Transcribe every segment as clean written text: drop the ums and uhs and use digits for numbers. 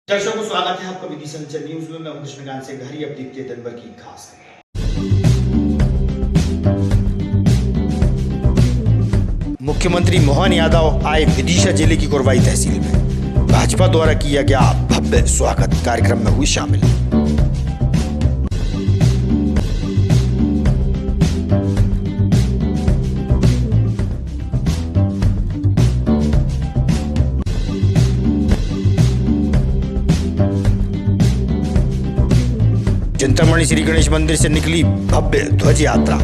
दर्शकों को स्वागत है आपका विधि संचर न्यूज में। मैं हूं कृष्णकांत से घरी। अब देखते हैं दिन भर की खास खबरें। मुख्यमंत्री मोहन यादव आए विदिशा जिले की कुरवाई तहसील में। भाजपा द्वारा किया गया भव्य स्वागत, कार्यक्रम में हुई शामिल। चिंतामणि श्री गणेश मंदिर से निकली भव्य ध्वज यात्रा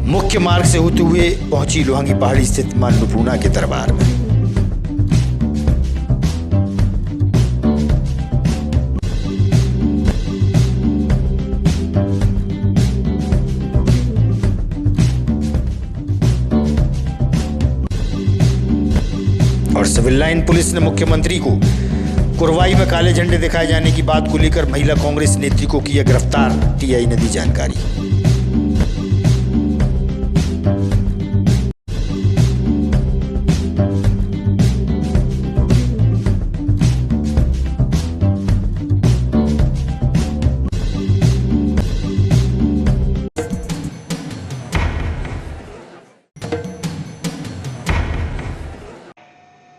मुख्य मार्ग से होते हुए पहुंची लोहांगी पहाड़ी स्थित मां अन्नपूर्णा के दरबार में। और सिविल लाइन पुलिस ने मुख्यमंत्री को कुरवाई में काले झंडे दिखाए जाने की बात को लेकर महिला कांग्रेस नेत्री को किया गिरफ्तार, टीआई ने दी जानकारी।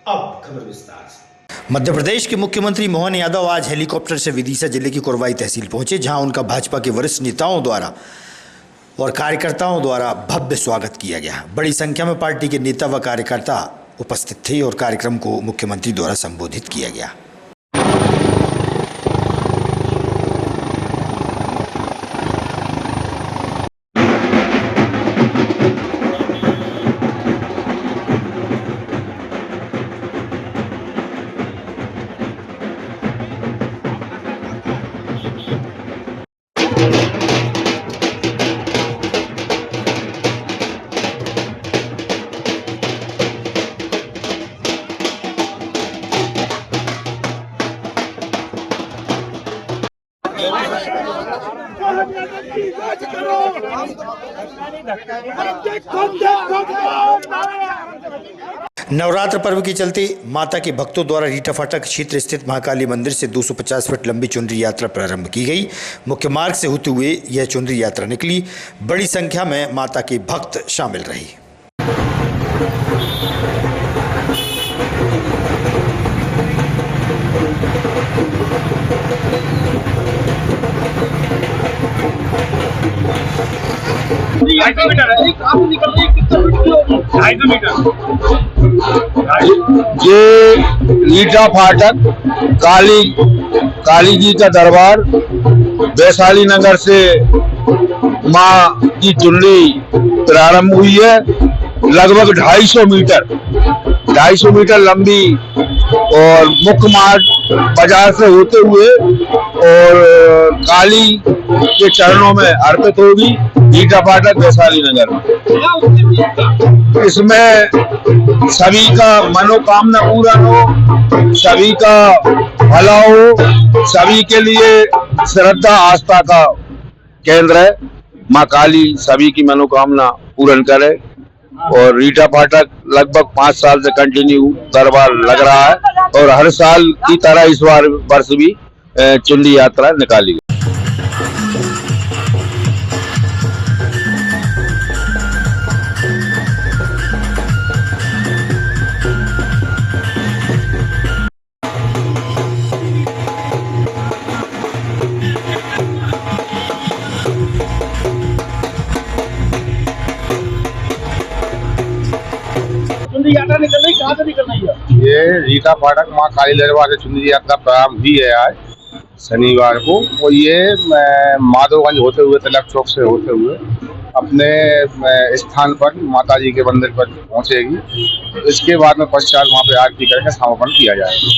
अब खबर विस्तार से। मध्य प्रदेश के मुख्यमंत्री मोहन यादव आज हेलीकॉप्टर से विदिशा जिले की कुरवाई तहसील पहुंचे, जहां उनका भाजपा के वरिष्ठ नेताओं द्वारा और कार्यकर्ताओं द्वारा भव्य स्वागत किया गया। बड़ी संख्या में पार्टी के नेता व कार्यकर्ता उपस्थित थे और कार्यक्रम को मुख्यमंत्री द्वारा संबोधित किया गया। नवरात्र पर्व के चलते माता के भक्तों द्वारा रीठा फाटक क्षेत्र स्थित महाकाली मंदिर से 250 फीट लंबी चुनरी यात्रा प्रारंभ की गई। मुख्य मार्ग से होते हुए यह चुनरी यात्रा निकली। बड़ी संख्या में माता के भक्त शामिल रहे। ये रीठा फाटक काली जी का दरबार वैशाली नगर से माँ की चुनरी प्रारंभ हुई है। लगभग 250 मीटर लंबी और मुख्य मार्ग बाजार से होते हुए और काली के चरणों में अर्पित होगी रीठा फाटक वैशाली नगर में। इसमें सभी का मनोकामना पूरा हो, सभी का भला हो, सभी के लिए श्रद्धा आस्था का केंद्र है। माँ काली सभी की मनोकामना पूर्ण करे। और रीठा फाटक लगभग 5 साल से कंटिन्यू दरबार लग रहा है और हर साल की तरह इस वर्ष भी चुनरी यात्रा निकाली गई। यात्रा निकल रही, कहाँ से निकल रही है? ये रीठा फाटक माँ काली दरबार से चुनरी यात्रा प्रारंभ हुई है आज शनिवार को। और ये माधवगंज होते हुए तिलक चौक से होते हुए अपने स्थान पर माता जी के मंदिर पर पहुंचेगी। इसके बाद में पश्चात वहाँ पे आरती करके समापन किया जाएगा।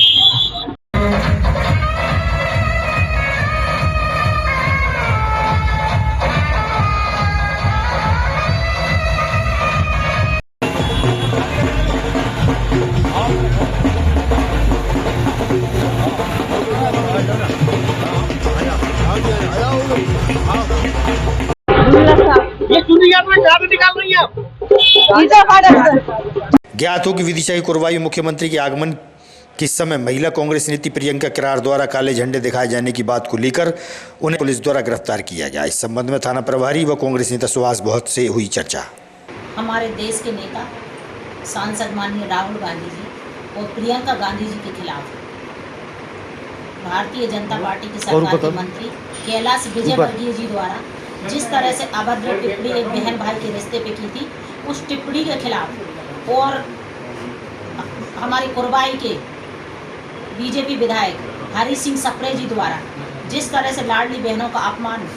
ये चुनरी यात्रा कहाँ से निकाल रही है? ज्ञात हो कि विदिशा की कुरवाई मुख्यमंत्री के आगमन कि इस समय महिला कांग्रेस नेत्री प्रियंका किरार द्वारा काले झंडे दिखाए जाने की बात को लेकर उन्हें पुलिस द्वारा गिरफ्तार किया गया। इस संबंध में थाना प्रभारी व कांग्रेस नेता सुभाष बहुत से हुई चर्चा। हमारे देश के नेता सांसद माननीय राहुल गांधी जी और प्रियंका गांधी जी के खिलाफ भारतीय जनता पार्टी की सरकार के मंत्री कैलाश विजयवर्गीय जी द्वारा जिस तरह से अभद्र टिप्पणी एक बहन भाई के रिश्ते पे की थी, उस टिप्पणी के खिलाफ और हमारे कुरवाई के बीजेपी विधायक हरी सिंह सप्रे जी द्वारा जिस तरह से लाडली बहनों का अपमान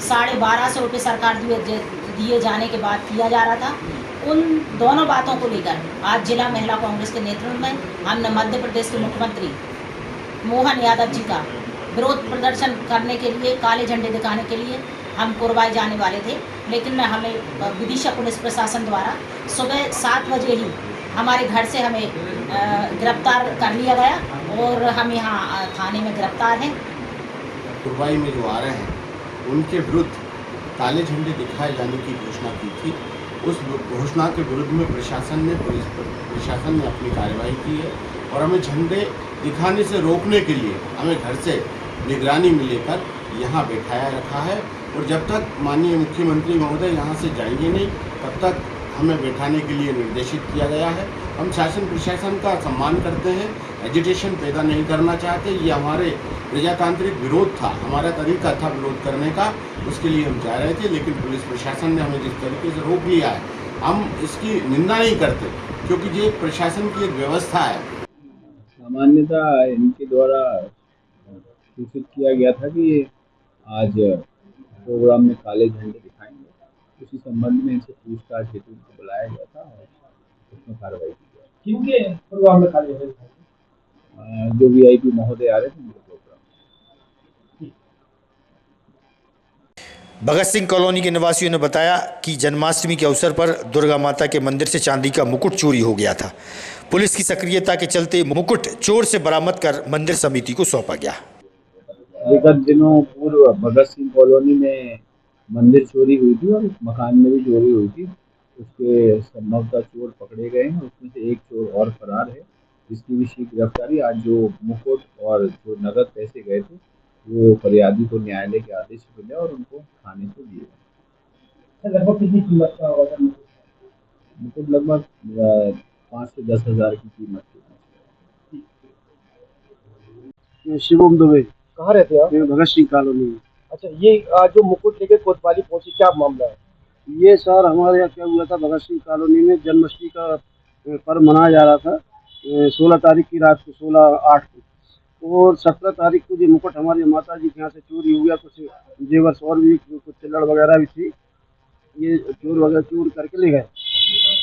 1250 रुपये सरकार दिए जाने के बाद किया जा रहा था, उन दोनों बातों को लेकर आज जिला महिला कांग्रेस के नेतृत्व में हमने मध्य प्रदेश के मुख्यमंत्री मोहन यादव जी का विरोध प्रदर्शन करने के लिए, काले झंडे दिखाने के लिए हम कुरवाई जाने वाले थे, लेकिन हमें विदिशा पुलिस प्रशासन द्वारा सुबह 7 बजे ही हमारे घर से हमें गिरफ्तार कर लिया गया और हम यहाँ थाने में गिरफ्तार हैं। कुरवाई में जो आ रहे हैं उनके विरुद्ध काले झंडे दिखाए जाने की घोषणा की थी। उस घोषणा के विरुद्ध में प्रशासन ने अपनी कार्रवाई की है और हमें झंडे दिखाने से रोकने के लिए हमें घर से निगरानी में लेकर यहाँ बैठाया रखा है और जब तक माननीय मुख्यमंत्री महोदय यहाँ से जाएंगे नहीं तब तक हमें बैठाने के लिए निर्देशित किया गया है। हम शासन प्रशासन का सम्मान करते हैं, एजिटेशन पैदा नहीं करना चाहते। ये हमारे प्रजातांत्रिक विरोध था, हमारा तरीका था विरोध करने का, उसके लिए हम जा रहे थे, लेकिन पुलिस प्रशासन ने हमें जिस तरीके से रोक लिया है हम इसकी निंदा नहीं करते, क्योंकि ये प्रशासन की एक व्यवस्था है। सामान्यतः इनके द्वारा सूचित किया गया था कि आज प्रोग्राम में काले झंडे दिखाएंगे, उसी संबंध में इनसे पूछताछ हेतु उनको बुलाया गया था और उसमें कार्रवाई की गई। किनके प्रोग्राम में काले झंडे? जो VIP महोदय आ रहे थे उनके प्रोग्राम। भगत सिंह कॉलोनी के निवासियों ने बताया कि जन्माष्टमी के अवसर पर दुर्गा माता के मंदिर से चांदी का मुकुट चोरी हो गया था। पुलिस की सक्रियता के चलते मुकुट चोर से बरामद कर मंदिर समिति को सौंपा गया। विगत दिनों पूर्व भगत सिंह कॉलोनी में मंदिर चोरी हुई थी और मकान में भी चोरी हुई थी। उसके संभवतः चोर पकड़े गए हैं, उसमें से एक चोर और फरार है, जिसकी भी शीघ्र गिरफ्तारी। आज जो मुकुट और जो नगद पैसे गए थे वो फरियादी को न्यायालय के आदेश से मिले और उनको थाने से दिए गए। लगभग कितनी कीमत का होगा मुकुट? लगभग 5 से 10 हज़ार की कीमत थी। शिवम दुबे। कहाँ रहते हैं आप? भगत सिंह कॉलोनी में। अच्छा, ये जो मुकुट लेके कोतवाली पहुंची, क्या मामला है? ये सर हमारे यहाँ क्या हुआ था, भगत सिंह कॉलोनी में जन्माष्टमी का पर्व मनाया जा रहा था 16 तारीख की रात को, 16/8 को, और 17 तारीख को ये मुकुट हमारी माता जी के यहाँ से चोरी हो गया। कुछ जेवर्स और भी कुछ चिल्लड़ वगैरह भी थी, ये चोर वगैरह चोर करके ले गए।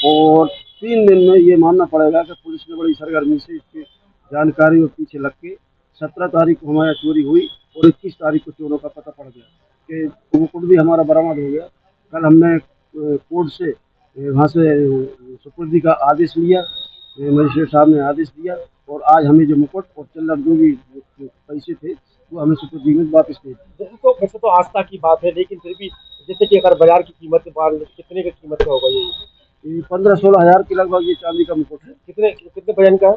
और 3 दिन में ये मानना पड़ेगा कि पुलिस ने बड़ी सरगर्मी से इसकी जानकारी और पीछे लग के 17 तारीख को हमारे चोरी हुई और 21 तारीख को चोरों का पता पड़ गया कि मुकुट भी हमारा बरामद हो गया। कल हमने कोर्ट से वहाँ से सुपुर्दी का आदेश लिया, मजिस्ट्रेट साहब ने आदेश दिया और आज हमें जो मुकुट और चिल्लर जो भी पैसे थे वो हमें सुपुर्दी में वापस दे दिए। तो वैसे तो आस्था की बात है, लेकिन फिर भी जैसे कि अगर बाजार की कीमत कितने की कीमत का होगा? ये 15-16 हज़ार के लगभग ये चांदी का मुकुट है। कितने वजन का है?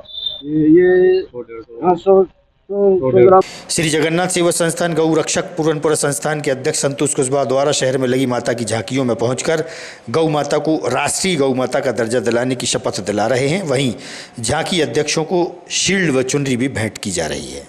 ये 100 ग्राम। श्री जगन्नाथ सेवा संस्थान गौ रक्षक पूरनपुरा संस्थान के अध्यक्ष संतोष कुशवाहा द्वारा शहर में लगी माता की झांकियों में पहुंचकर गौ माता को राष्ट्रीय गौ माता का दर्जा दिलाने की शपथ दिला रहे हैं। वहीं झांकी अध्यक्षों को शील्ड व चुनरी भी भेंट की जा रही है।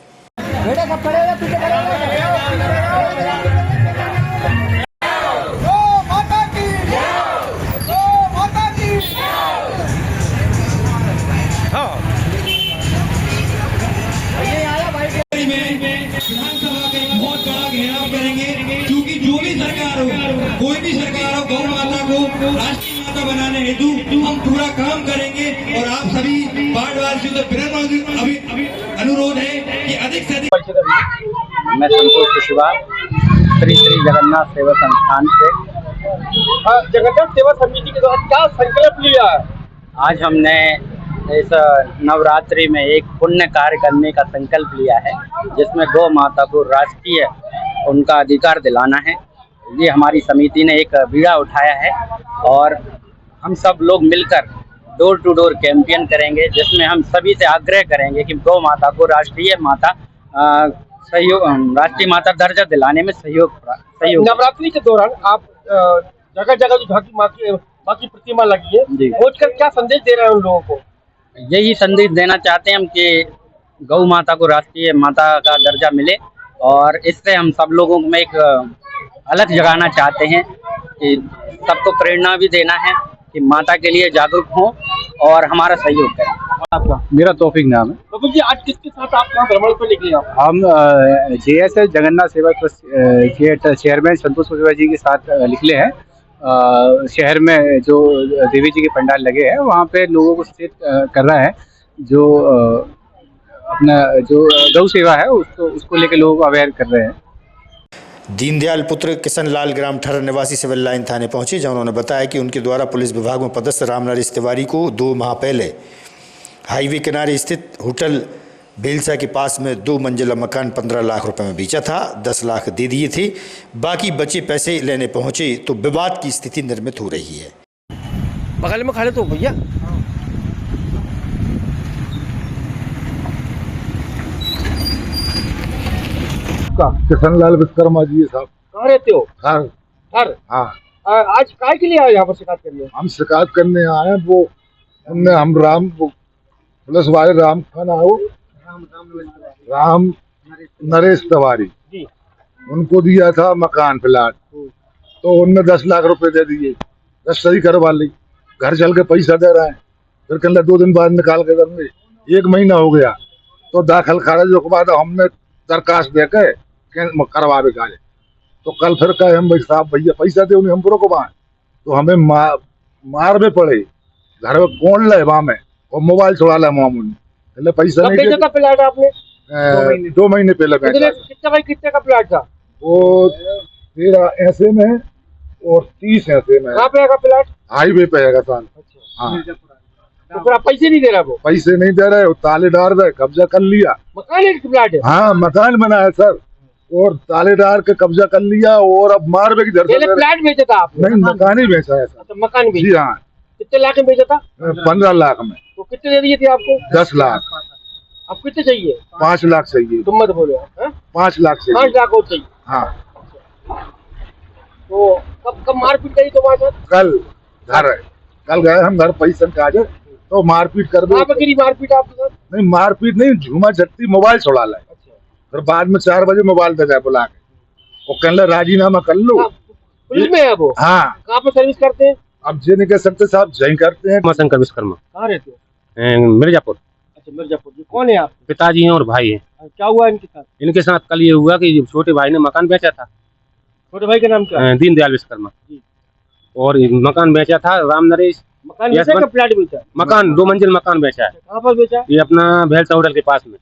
विधानसभा का एक बहुत बड़ा घेराव करेंगे, क्योंकि जो भी सरकार हो, कोई भी सरकार हो, गौ माता को राष्ट्रीय माता बनाने हेतु हम पूरा काम करेंगे। और आप सभी वार्डवासियों से विनम्र अभी अनुरोध है कि अधिक से अधिक। मैं संतोष कुशवाहा श्री जगन्नाथ सेवा संस्थान से। जगन्नाथ सेवा समिति के द्वारा क्या संकल्प लिया है? आज हमने इस नवरात्रि में एक पुण्य कार्य करने का संकल्प लिया है, जिसमें गौ माता को राष्ट्रीय उनका अधिकार दिलाना है। ये हमारी समिति ने एक बीड़ा उठाया है और हम सब लोग मिलकर डोर टू डोर कैंपेन करेंगे, जिसमें हम सभी से आग्रह करेंगे कि गौ माता को राष्ट्रीय माता दर्जा दिलाने में सहयोग। नवरात्रि के दौरान आप जगह जगह जो झांकी माँ की प्रतिमा लगी है, पहुंचकर क्या संदेश दे रहे हैं उन लोगों को? यही संदेश देना चाहते हैं हम कि गौ माता को राष्ट्रीय माता का दर्जा मिले, और इससे हम सब लोगों में एक अलग जगाना चाहते हैं कि सबको प्रेरणा भी देना है कि माता के लिए जागरूक हों और हमारा सहयोग करें। आपका? मेरा तौफीक नाम है। तो जी आज किसके साथ आप कहाँ भ्रमण पे निकले आप? हम JSS जगन्नाथ सेवा ट्रस्ट के चेयरमैन संतोष कुशवाहा जी के साथ निकले हैं। शहर में जो देवी जी के पंडाल लगे हैं वहाँ पे लोगों को सचेत कर रहा है, जो अपना जो गौ सेवा है उसको लेकर लोगों को अवेयर कर रहे हैं। दीनदयाल पुत्र किशन लाल ग्राम ठहर निवासी सिविल लाइन थाने पहुंचे, जहां उन्होंने बताया कि उनके द्वारा पुलिस विभाग में पदस्थ रामनरेश तिवारी को 2 माह पहले हाईवे किनारे स्थित होटल बेलसा के पास में 2 मंजिला मकान 15 लाख रुपए में बेचा था। 10 लाख दे दिए थे, बाकी बचे पैसे लेने पहुंचे तो विवाद की स्थिति निर्मित हो रही है। बगल में खड़े तो भैया किशन लाल विश्वकर्मा जी साहब। कहाँ रहते हो? घर। हाँ। आज काय के लिए आए यहाँ पर शिकायत करने? हम शिकायत करने आए हैं, वो उनने हम पुलिस वाले राम नरेश तिवारी जी उनको दिया था मकान प्लाट, तो उनने 10 लाख रुपए दे दिए, रजिस्ट्री करवा ली, घर चल के पैसा दे रहे हैं, फिर कहते 2 दिन बाद निकाल के देंगे। 1 महीना हो गया तो दाखिल खारिज के बाद हमने दरखास्त दे के करवा काज, तो कल फिर कहे हम साहब भैया पैसा दे, उन्हें हम को वहाँ तो हमें मार में पड़े, घर में कौन ले वहाँ में और मोबाइल छोड़ा ला मामून पैसा नहीं बेचा था प्लाट आपने? 2 महीने पहले बेचा। कितने का प्लाट था वो? 13 ऐसे में और 30 ऐसे में। कहाँ पे प्लाट? हाईवे पे है साल। हाँ। तो फिर आप पैसे नहीं दे रहा? वो पैसे नहीं दे रहे, तालेदार ने कब्जा कर लिया। मकान है प्लाट है? हाँ मकान बना है सर, और तालेदार के कब्जा कर लिया, और अब मार भी प्लाट बेचा था आपने? नहीं, मकान ही बेचा है सर। मकान जी हाँ। कितने लाख में बेचा था? 15 लाख में। तो कितने दे दिए थे आपको? 10 लाख। अब कितने चाहिए? 5 लाख चाहिए। तुम मत बोलो। 5 लाख चाहिए। 5 लाख और चाहिए? हाँ। तो कब मारपीट करी तुम्हारे साथ? कल गए हम घर पैसा काजे, तो मारपीट कर दो। मारपीट आपके साथ? नहीं मारपीट नहीं, झूमा झटती मोबाइल छोड़ा लाए। फिर बाद में 4 बजे मोबाइल दे जाए बुला के, वो कहले राजीनामा कर लो। पुलिस में है वो? हाँ। कहाँ पे सर्विस करते हैं? अब जे नहीं कह सकते साहब, जही करते हैं। शंकर विश्वकर्मा। कहाँ रहते हो? मिर्जापुर। अच्छा मिर्जापुर। जी कौन है आप? पिताजी हैं और भाई हैं। क्या हुआ इनके साथ? इनके साथ कल ये हुआ कि छोटे भाई ने मकान बेचा था। छोटे भाई का नाम क्या है? दीनदयाल विश्वकर्मा। और मकान बेचा था राम नरेश। मकान बेचा का प्लाट बेचा? मकान 2 मंजिल मकान बेचा है। कहाँ पर बेचा? ये अपना भेलसा होटल के पास में।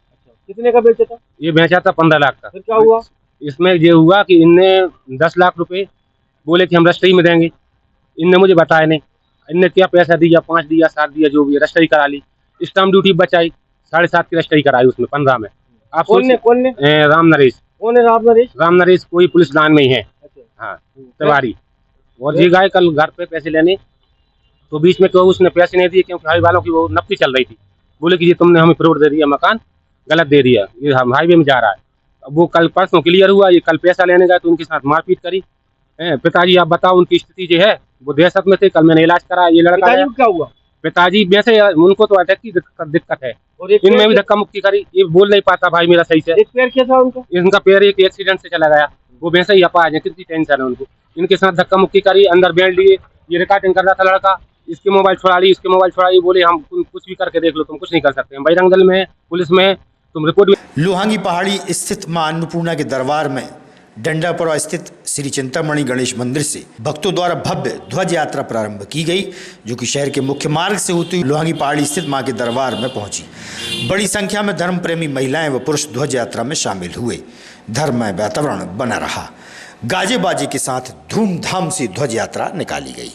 कितने का बेचा था? ये बेचा था 15 लाख का। फिर क्या हुआ? इसमें ये हुआ कि इनने 10 लाख रुपए बोले कि हम रजिस्ट्री में देंगे, इनने मुझे बताया नहीं। इनने क्या पैसा दिया, 5 दिया 7 दिया, जो भी रजिस्ट्री करा ली, स्टाम्प ड्यूटी बचाई, 7.5 की रजिस्ट्री कराई उसमें 15 में। आप कौन ने? राम नरेश। कौन है राम नरेश? राम नरेश कोई पुलिस लाइन में ही है। हाँ तिवारी। और ये गए कल घर पे पैसे लेने, तो बीच में क्यों उसने पैसे नहीं दिए, क्योंकि हाईवे वालों की वो नफ्ती चल रही थी। बोले कि ये तुमने हमें फ्रॉड दे दिया, मकान गलत दे दिया, ये हम हाईवे में जा रहा है। अब वो कल परसों क्लियर हुआ, ये कल पैसा लेने गए तो उनके साथ मारपीट करी। पिताजी आप बताओ, उनकी स्थिति जो है वो दहशत में थे। कल मैंने इलाज कराया, ये लड़का है। क्या हुआ? पिताजी वैसे उनको तो अटैक की दिक्कत है, और इनमें भी धक्का मुक्की करी, ये बोल नहीं पाता भाई मेरा सही से। एक पैर क्या था उनका? इनका पैर एक एक्सीडेंट से चला गया, वो वैसे ही अपाहिज है, कितनी टेंशन है उनको। इनके साथ धक्का मुक्की करी, अंदर बैठ लिए, ये रिकॉर्डिंग कर रहा था लड़का, इसके मोबाइल छुड़ा ली, इसके मोबाइल छुड़ा ली, बोले हम कुछ भी करके देख लो, तुम कुछ नहीं कर सकते, हम बजरंग दल में है, पुलिस में है, तुम रिपोर्ट। लोहांगी पहाड़ी स्थित मां अन्नपूर्णा के दरबार में डंडापुरा स्थित श्री चिंतामणि गणेश मंदिर से भक्तों द्वारा भव्य ध्वज यात्रा प्रारंभ की गई, जो कि शहर के मुख्य मार्ग से होती हुई लोहांगी पहाड़ी स्थित मां के दरबार में पहुंची। बड़ी संख्या में धर्म प्रेमी महिलाएं व पुरुष ध्वज यात्रा में शामिल हुए। धर्ममय वातावरण बना रहा, गाजे बाजे के साथ धूमधाम से ध्वज यात्रा निकाली गई।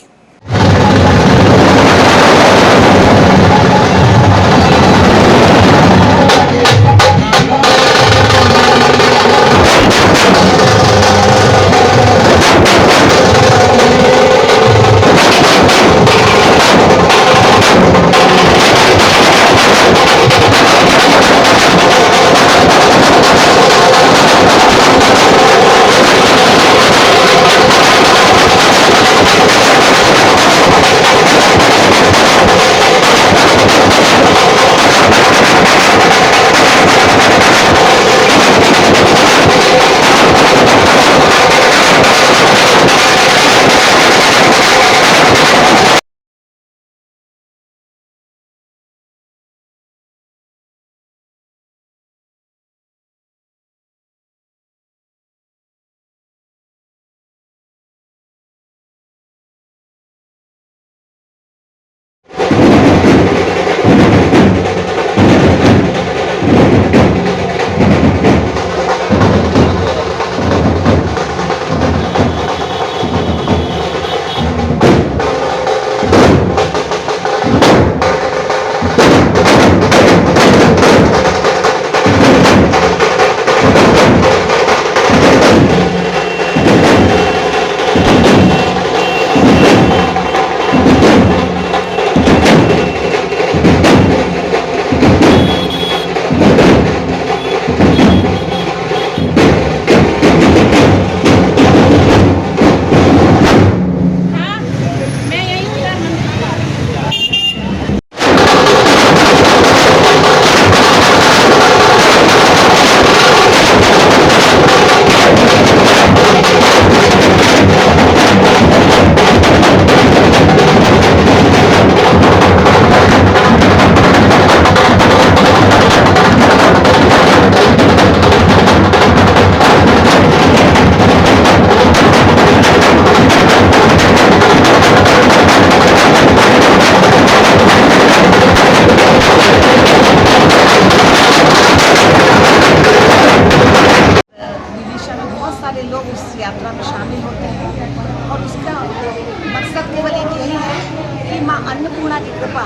अन्नपूर्णा की कृपा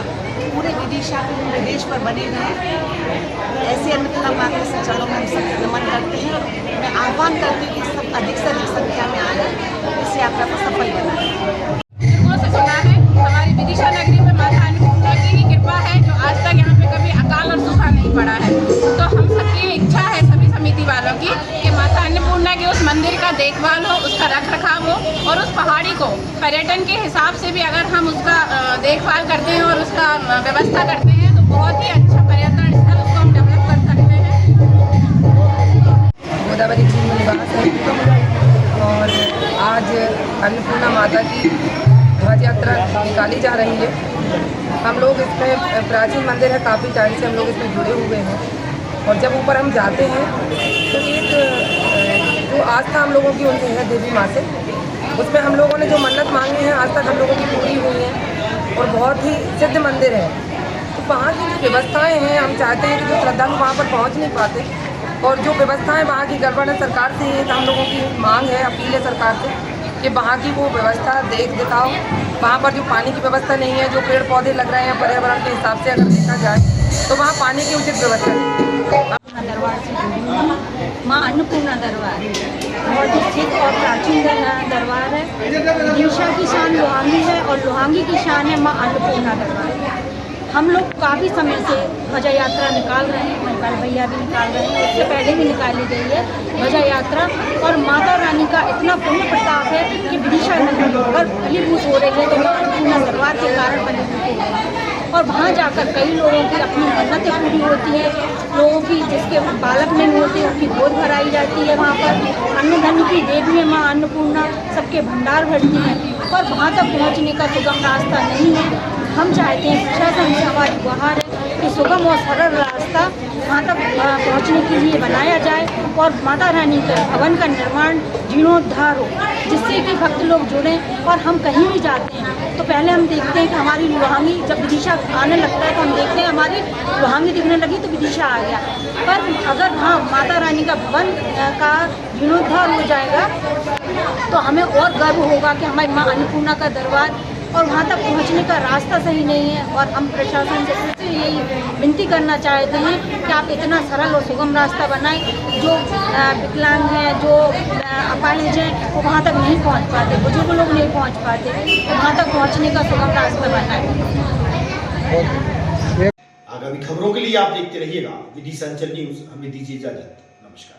पूरे विदिशा प्रदेश पर बनी रहे। ऐसे अन्नपूर्णा माँ के चरणों में हम सब नमन करते हैं। मैं आह्वान करती हूँ कि सब अधिक से अधिक संख्या में आए, इस यात्रा को सफल बनाएं। से सुना है हमारी विदिशा नगरी में माता अन्नपूर्णा की ही कृपा है, जो आज तक यहाँ पे कभी अकाल और सूखा नहीं पड़ा है। तो हम सबकी इच्छा है, सभी समिति वालों की, कि माता अन्नपूर्णा के उस मंदिर का देखभाल हो, उसका रख रखाव हो, और उस पहाड़ी को पर्यटन के हिसाब से भी अगर हम उसका देखभाल करते हैं और उसका व्यवस्था करते हैं तो बहुत ही अच्छा पर्यटन स्थल उसको हम डेवलप कर सकते हैं। गोदावरी जी में निवास है और आज अन्नपूर्णा माता की ध्वज यात्रा निकाली जा रही है। हम लोग इसमें प्राचीन मंदिर है, काफ़ी टाइम से हम लोग इसमें जुड़े हुए हैं और जब ऊपर हम जाते हैं तो एक जो आस्था हम लोगों की उनसे है देवी माँ से, उसमें हम लोगों ने जो मन्नत मांगी है आज तक हम लोगों की पूरी हुई है और बहुत ही सिद्ध मंदिर है। तो वहाँ की जो व्यवस्थाएँ हैं, हम चाहते हैं कि जो श्रद्धालु वहाँ पर पहुँच नहीं पाते और जो व्यवस्थाएँ वहाँ की गड़बड़ है सरकार से, ये हम लोगों की मांग है, अपील है सरकार से कि वहाँ की वो व्यवस्था देख दिखाओ। वहाँ पर जो पानी की व्यवस्था नहीं है, जो पेड़ पौधे लग रहे हैं पर्यावरण के हिसाब से अगर देखा जाए तो वहाँ पानी की उचित व्यवस्था नहीं। दरबार से जुड़ी हूँ। माँ अन्नपूर्णा दरबार बहुत ही स्थित और प्राचीन दरबार है। विदिशा की शान लोहांगी है और लोहांगी की शान है माँ अन्नपूर्णा दरबार। हम लोग काफ़ी समय से ध्वजा यात्रा निकाल रहे हैं, मनपाल भैया भी निकाल रहे हैं, उससे पहले भी निकाली गई है ध्वजा यात्रा। और माता रानी का इतना पुण्य प्रताप है कि विदिशा नगरी अगर फलीभूत हो रही है तो माँ अन्नपूर्णा दरबार के कारण फलीभूत हो रही है। और वहाँ जाकर कई लोगों की अपनी मन्नतें पूरी होती है, लोगों की जिसके बालक नहीं होते उनकी गोद भराई जाती है। वहाँ पर अन्न धन की देवी है माँ अन्नपूर्णा, सबके भंडार भरती हैं। पर वहाँ तक पहुँचने का सुगम रास्ता नहीं है। हम चाहते हैं, प्रशासन से हमारी गुहार है कि सुगम और सरल रास्ता वहाँ तक पहुँचने के लिए बनाया जाए और माता रानी के भवन का निर्माण जीर्णोद्धार हो, जिससे कि भक्त लोग जुड़ें। और हम कहीं भी जाते हैं तो पहले हम देखते हैं कि हमारी लोहांगी, जब विदिशा आने लगता है तो हम देखते हैं हमारी लोहांगी दिखने लगी तो विदिशा आ गया। पर अगर हाँ माता रानी का भवन का जीर्णोद्धार हो जाएगा तो हमें और गर्व होगा कि हमारी माँ अन्नपूर्णा का दरबार और वहाँ तक पहुँचने का रास्ता सही नहीं है। और हम प्रशासन से फिर से यही विनती करना चाहते हैं कि आप इतना सरल और सुगम रास्ता बनाएं। जो विकलांग हैं, जो अपाहिज हैं, वो वहाँ तक नहीं पहुँच पाते, बुजुर्ग लोग नहीं पहुँच पाते, तो वहाँ तक पहुँचने का सुगम रास्ता बनाएं। आगामी खबरों के लिए आप देखते रहिएगा विदिशा अंचल न्यूज़। हमें दीजिए इजाजत। नमस्कार।